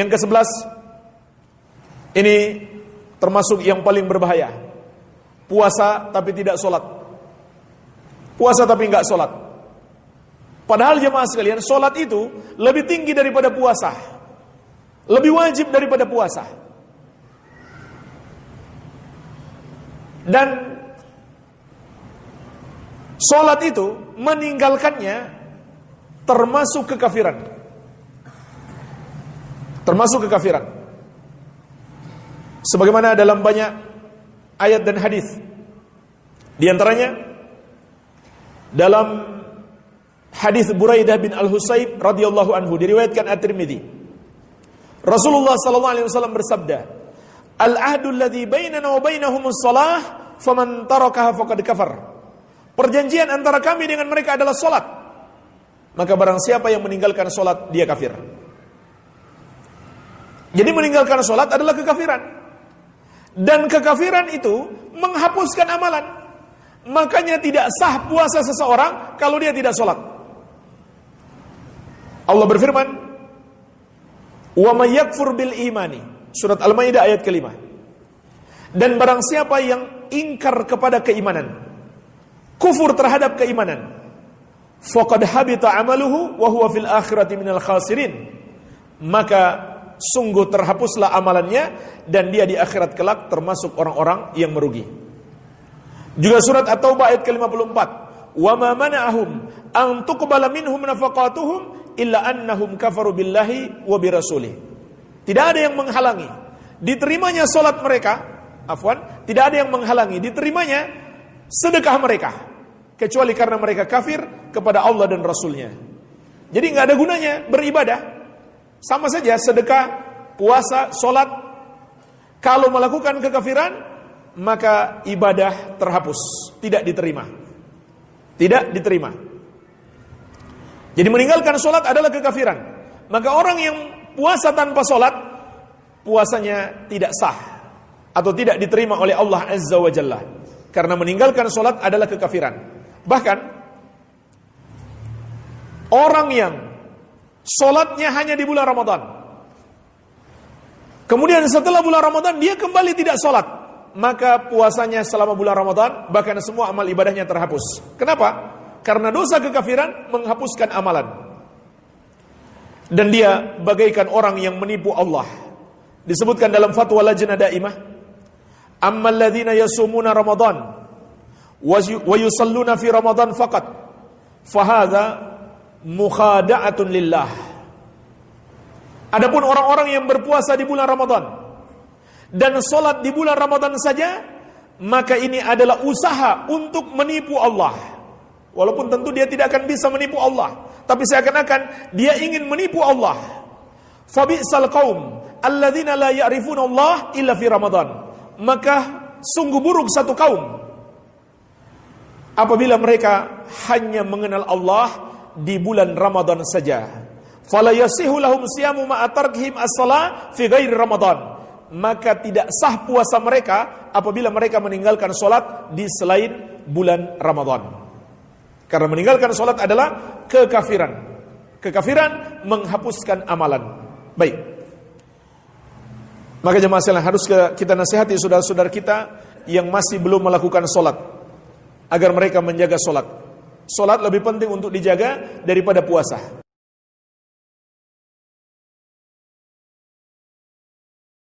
Yang ke-11, ini termasuk yang paling berbahaya. Puasa tapi tidak sholat. Puasa tapi enggak sholat. Padahal jemaah sekalian, sholat itu lebih tinggi daripada puasa, lebih wajib daripada puasa. Dan sholat itu meninggalkannya termasuk kekafiran. Termasuk kekafiran. Sebagaimana dalam banyak ayat dan hadis. Di antaranya dalam hadis Buraidah bin Al-Husayb radhiyallahu anhu diriwayatkan At-Tirmidzi. Rasulullah sallallahu alaihi wasallam bersabda, "Al-ahdu alladhi bainana wa bainahumus shalah, faman tarakaha faqad kafar." Perjanjian antara kami dengan mereka adalah salat. Maka barang siapa yang meninggalkan salat, dia kafir. Jadi meninggalkan salat adalah kekafiran. Dan kekafiran itu menghapuskan amalan. Makanya tidak sah puasa seseorang kalau dia tidak salat. Allah berfirman, "Wa may yakfur bil imani." Surat Al-Maidah ayat ke-5. Dan barang siapa yang ingkar kepada keimanan, kufur terhadap keimanan, faqad habita amaluhu wa huwa fil akhirati minal khasirin. Maka sungguh terhapuslah amalannya dan dia di akhirat kelak termasuk orang-orang yang merugi. Juga surat At-Taubah ayat ke-54, "Wa ma mana'ahum an tuqbala minhum nafaqatuhum illa annahum kafaru billahi wa birasulih." Tidak ada yang menghalangi diterimanya salat mereka, tidak ada yang menghalangi diterimanya sedekah mereka kecuali karena mereka kafir kepada Allah dan Rasulnya. Jadi nggak ada gunanya beribadah. Sama saja sedekah, puasa, salat. Kalau melakukan kekafiran, maka ibadah terhapus, tidak diterima. Tidak diterima. Jadi meninggalkan salat adalah kekafiran. Maka orang yang puasa tanpa salat, puasanya tidak sah atau tidak diterima oleh Allah Azza wa Jalla. Karena meninggalkan salat adalah kekafiran. Bahkan orang yang salatnya hanya di bulan Ramadan, kemudian setelah bulan Ramadan dia kembali tidak salat, maka puasanya selama bulan Ramadan bahkan semua amal ibadahnya terhapus. Kenapa? Karena dosa kekafiran menghapuskan amalan. Dan dia bagaikan orang yang menipu Allah. Disebutkan dalam fatwa Lajnah Daimah, "Ammal ladzina yasumuna Ramadan wa yusalluna fi Ramadan faqat, fahadza mukhada'atun lillah." Adapun orang-orang yang berpuasa di bulan Ramadan dan salat di bulan Ramadan saja, maka ini adalah usaha untuk menipu Allah. Walaupun tentu dia tidak akan bisa menipu Allah, tapi seakan-akan dia ingin menipu Allah. Fabi'sal qaum alladzina la ya'rifuna Allah illa fi Ramadan. Maka sungguh buruk satu kaum apabila mereka hanya mengenal Allah di bulan Ramadan saja. Fala yasihu lahum siyamu ma'a tarkihim as-shalah fi ghairi Ramadan. Maka tidak sah puasa mereka apabila mereka meninggalkan salat di selain bulan Ramadan. Karena meninggalkan salat adalah kekafiran. Kekafiran menghapuskan amalan. Baik. Maka jemaah sekalian, harus kita nasihati saudara-saudara kita yang masih belum melakukan salat agar mereka menjaga salat. Salat lebih penting untuk dijaga daripada puasa.